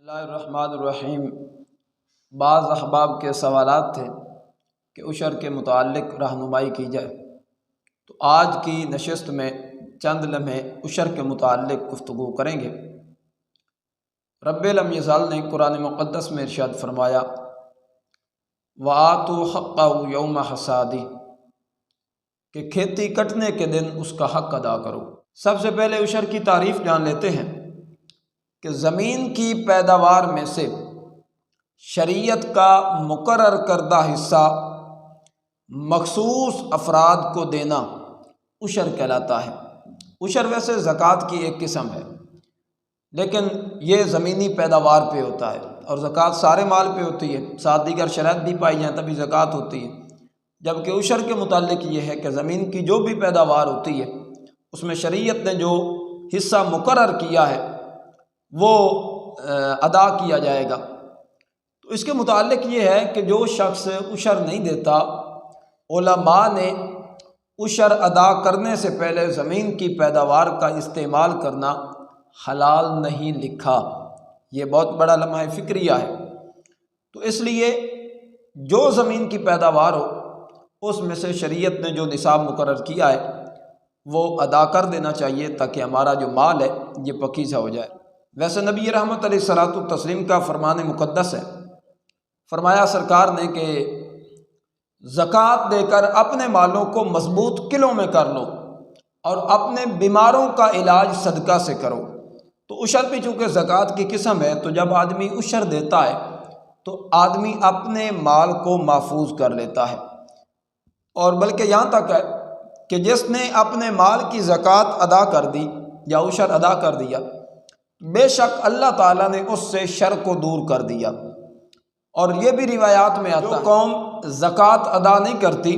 اللہ الرحمن الرحیم۔ بعض احباب کے سوالات تھے کہ عشر کے متعلق رہنمائی کی جائے، تو آج کی نشست میں چند لمحے عشر کے متعلق گفتگو کریں گے۔ رب لم یزال نے قرآن مقدس میں ارشاد فرمایا وَآتُوا حَقَّهُ یوم حصادہ، کہ کھیتی کٹنے کے دن اس کا حق ادا کرو۔ سب سے پہلے عشر کی تعریف جان لیتے ہیں کہ زمین کی پیداوار میں سے شریعت کا مقرر کردہ حصہ مخصوص افراد کو دینا عشر کہلاتا ہے۔ عشر ویسے زکوٰۃ کی ایک قسم ہے، لیکن یہ زمینی پیداوار پہ ہوتا ہے، اور زکوٰۃ سارے مال پہ ہوتی ہے، ساتھ دیگر شرائط بھی پائی جائیں تبھی زکوٰۃ ہوتی ہے۔ جبکہ عشر کے متعلق یہ ہے کہ زمین کی جو بھی پیداوار ہوتی ہے اس میں شریعت نے جو حصہ مقرر کیا ہے وہ ادا کیا جائے گا۔ تو اس کے متعلق یہ ہے کہ جو شخص عشر نہیں دیتا، علماء نے عشر ادا کرنے سے پہلے زمین کی پیداوار کا استعمال کرنا حلال نہیں لکھا۔ یہ بہت بڑا لمحہ فکریہ ہے۔ تو اس لیے جو زمین کی پیداوار ہو اس میں سے شریعت نے جو نصاب مقرر کیا ہے وہ ادا کر دینا چاہیے، تاکہ ہمارا جو مال ہے یہ پاکیزہ ہو جائے۔ ویسے نبی رحمت علیہ الصلوۃ والتسلیم کا فرمان مقدس ہے، فرمایا سرکار نے کہ زکوٰۃ دے کر اپنے مالوں کو مضبوط قلعوں میں کر لو اور اپنے بیماروں کا علاج صدقہ سے کرو۔ تو عشر بھی چونکہ زکوٰۃ کی قسم ہے، تو جب آدمی عشر دیتا ہے تو آدمی اپنے مال کو محفوظ کر لیتا ہے، اور بلکہ یہاں تک ہے کہ جس نے اپنے مال کی زکوٰۃ ادا کر دی یا عشر ادا کر دیا، بے شک اللہ تعالیٰ نے اس سے شر کو دور کر دیا۔ اور یہ بھی روایات میں آتا ہے جو قوم زکوٰۃ ادا نہیں کرتی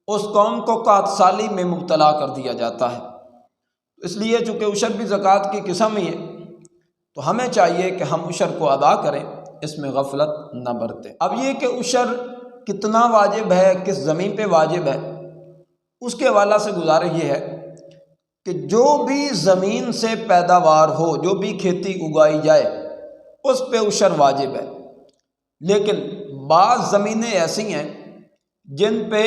اس قوم کو قحط سالی میں مبتلا کر دیا جاتا ہے۔ اس لیے چونکہ عشر بھی زکوٰۃ کی قسم ہی ہے، تو ہمیں چاہیے کہ ہم عشر کو ادا کریں، اس میں غفلت نہ برتیں۔ اب یہ کہ عشر کتنا واجب ہے، کس زمین پہ واجب ہے، اس کے حوالے سے گزارش یہ ہے کہ جو بھی زمین سے پیداوار ہو، جو بھی کھیتی اگائی جائے اس پہ عشر واجب ہے۔ لیکن بعض زمینیں ایسی ہیں جن پہ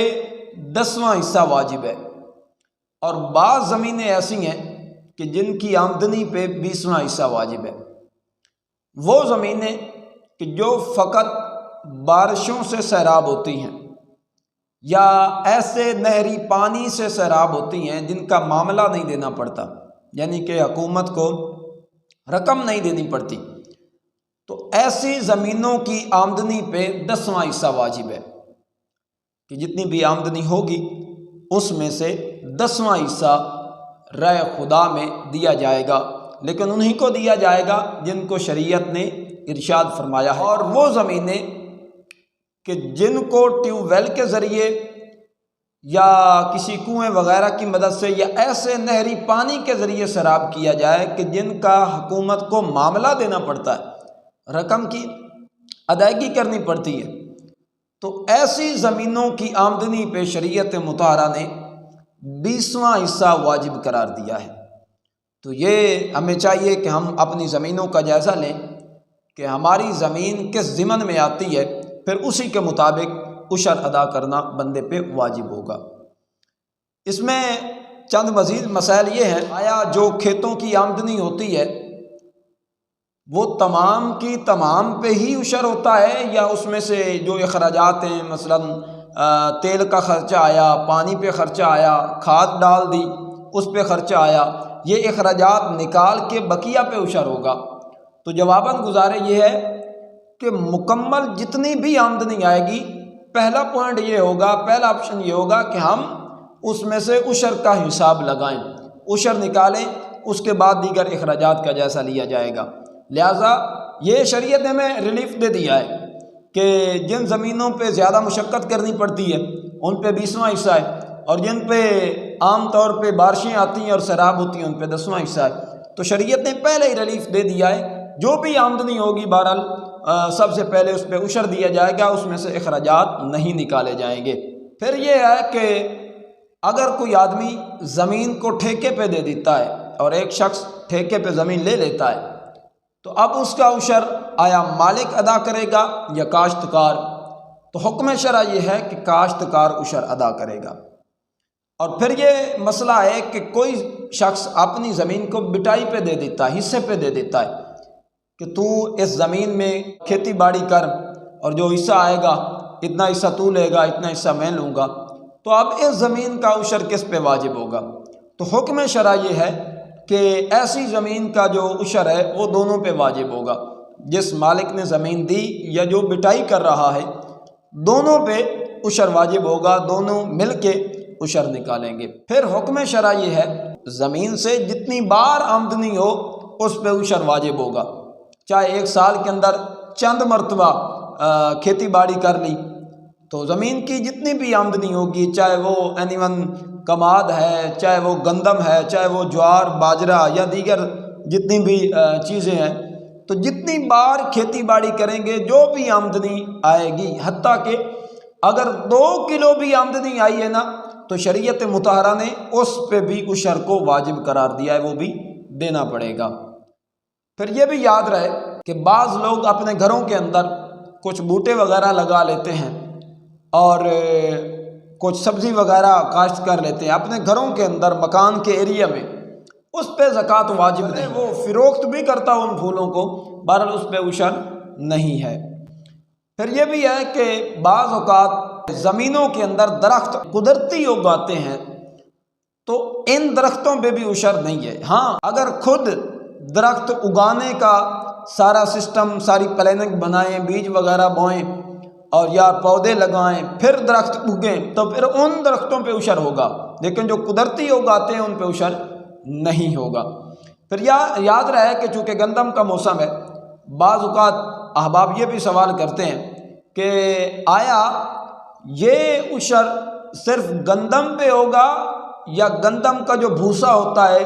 10واں حصہ واجب ہے، اور بعض زمینیں ایسی ہیں کہ جن کی آمدنی پہ 20واں حصہ واجب ہے۔ وہ زمینیں کہ جو فقط بارشوں سے سیراب ہوتی ہیں یا ایسے نہری پانی سے سیراب ہوتی ہیں جن کا معاملہ نہیں دینا پڑتا، یعنی کہ حکومت کو رقم نہیں دینی پڑتی، تو ایسی زمینوں کی آمدنی پہ 10واں حصہ واجب ہے کہ جتنی بھی آمدنی ہوگی اس میں سے 10واں حصہ رائے خدا میں دیا جائے گا، لیکن انہی کو دیا جائے گا جن کو شریعت نے ارشاد فرمایا ہے۔ اور وہ زمینیں کہ جن کو ٹیوب ویل کے ذریعے یا کسی کنویں وغیرہ کی مدد سے یا ایسے نہری پانی کے ذریعے سیراب کیا جائے کہ جن کا حکومت کو معاملہ دینا پڑتا ہے، رقم کی ادائیگی کرنی پڑتی ہے، تو ایسی زمینوں کی آمدنی پہ شریعت مطہرہ نے 20واں حصہ واجب قرار دیا ہے۔ تو یہ ہمیں چاہیے کہ ہم اپنی زمینوں کا جائزہ لیں کہ ہماری زمین کس ضمن میں آتی ہے، پھر اسی کے مطابق عشر ادا کرنا بندے پہ واجب ہوگا۔ اس میں چند مزید مسائل یہ ہیں، آیا جو کھیتوں کی آمدنی ہوتی ہے وہ تمام کی تمام پہ ہی عشر ہوتا ہے، یا اس میں سے جو اخراجات ہیں، مثلا تیل کا خرچہ آیا، پانی پہ خرچہ آیا، کھاد ڈال دی اس پہ خرچہ آیا، یہ اخراجات نکال کے بقیہ پہ عشر ہوگا؟ تو جواباً گزارے یہ ہے کہ مکمل جتنی بھی آمدنی آئے گی، پہلا پوائنٹ یہ ہوگا، پہلا آپشن یہ ہوگا کہ ہم اس میں سے عشر کا حساب لگائیں، عشر نکالیں، اس کے بعد دیگر اخراجات کا جائزہ لیا جائے گا۔ لہٰذا یہ شریعت نے ہمیں ریلیف دے دیا ہے کہ جن زمینوں پہ زیادہ مشقت کرنی پڑتی ہے ان پہ 20واں حصہ ہے، اور جن پہ عام طور پہ بارشیں آتی ہیں اور سیراب ہوتی ہیں ان پہ 10واں حصہ ہے۔ تو شریعت نے پہلے ہی ریلیف دے دیا ہے، جو بھی آمدنی ہوگی بہرحال سب سے پہلے اس پہ عشر دیا جائے گا، اس میں سے اخراجات نہیں نکالے جائیں گے۔ پھر یہ ہے کہ اگر کوئی آدمی زمین کو ٹھیکے پہ دے دیتا ہے اور ایک شخص ٹھیکے پہ زمین لے لیتا ہے، تو اب اس کا عشر آیا مالک ادا کرے گا یا کاشتکار؟ تو حکم شرع یہ ہے کہ کاشتکار عشر ادا کرے گا۔ اور پھر یہ مسئلہ ہے کہ کوئی شخص اپنی زمین کو بٹائی پہ دے دیتا ہے، حصے پہ دے دیتا ہے کہ تو اس زمین میں کھیتی باڑی کر اور جو حصہ آئے گا اتنا حصہ تو لے گا، اتنا حصہ میں لوں گا، تو اب اس زمین کا عشر کس پہ واجب ہوگا؟ تو حکم شرع یہ ہے کہ ایسی زمین کا جو عشر ہے وہ دونوں پہ واجب ہوگا، جس مالک نے زمین دی یا جو بٹائی کر رہا ہے، دونوں پہ عشر واجب ہوگا، دونوں مل کے عشر نکالیں گے۔ پھر حکم شرع یہ ہے زمین سے جتنی بار آمدنی ہو اس پہ عشر واجب ہوگا، چاہے ایک سال کے اندر چند مرتبہ کھیتی باڑی کر لی تو زمین کی جتنی بھی آمدنی ہوگی، چاہے وہ اینیون کماد ہے، چاہے وہ گندم ہے، چاہے وہ جوار باجرہ یا دیگر جتنی بھی چیزیں ہیں، تو جتنی بار کھیتی باڑی کریں گے جو بھی آمدنی آئے گی، حتیٰ کہ اگر 2 کلو بھی آمدنی آئی ہے نا تو شریعت مطہرہ نے اس پہ بھی عشر کو واجب قرار دیا ہے، وہ بھی دینا پڑے گا۔ پھر یہ بھی یاد رہے کہ بعض لوگ اپنے گھروں کے اندر کچھ بوٹے وغیرہ لگا لیتے ہیں اور کچھ سبزی وغیرہ کاشت کر لیتے ہیں اپنے گھروں کے اندر، مکان کے ایریا میں، اس پہ زکوٰۃ واجب نہیں، وہ فروخت بھی کرتا ان پھولوں کو، بہرحال اس پہ عشر نہیں ہے۔ پھر یہ بھی ہے کہ بعض اوقات زمینوں کے اندر درخت قدرتی اگاتے ہیں تو ان درختوں پہ بھی عشر نہیں ہے۔ ہاں، اگر خود درخت اگانے کا سارا سسٹم، ساری پلاننگ بنائیں، بیج وغیرہ بوئیں اور یا پودے لگائیں، پھر درخت اگیں تو پھر ان درختوں پہ عشر ہوگا، لیکن جو قدرتی اگاتے ہیں ان پہ عشر نہیں ہوگا۔ پھر یاد رہے کہ چونکہ گندم کا موسم ہے، بعض اوقات احباب یہ بھی سوال کرتے ہیں کہ آیا یہ عشر صرف گندم پہ ہوگا یا گندم کا جو بھوسا ہوتا ہے،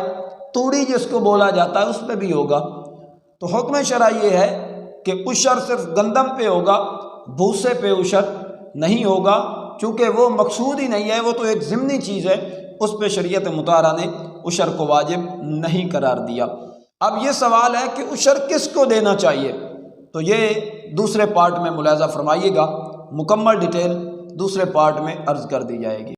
توڑی جس کو بولا جاتا ہے، اس پہ بھی ہوگا؟ تو حکم شرع یہ ہے کہ عشر صرف گندم پہ ہوگا، بھوسے پہ عشر نہیں ہوگا، چونکہ وہ مقصود ہی نہیں ہے، وہ تو ایک ضمنی چیز ہے، اس پہ شریعت مطہرہ نے عشر کو واجب نہیں قرار دیا۔ اب یہ سوال ہے کہ عشر کس کو دینا چاہیے، تو یہ دوسرے پارٹ میں ملاحظہ فرمائیے گا، مکمل ڈیٹیل دوسرے پارٹ میں عرض کر دی جائے گی۔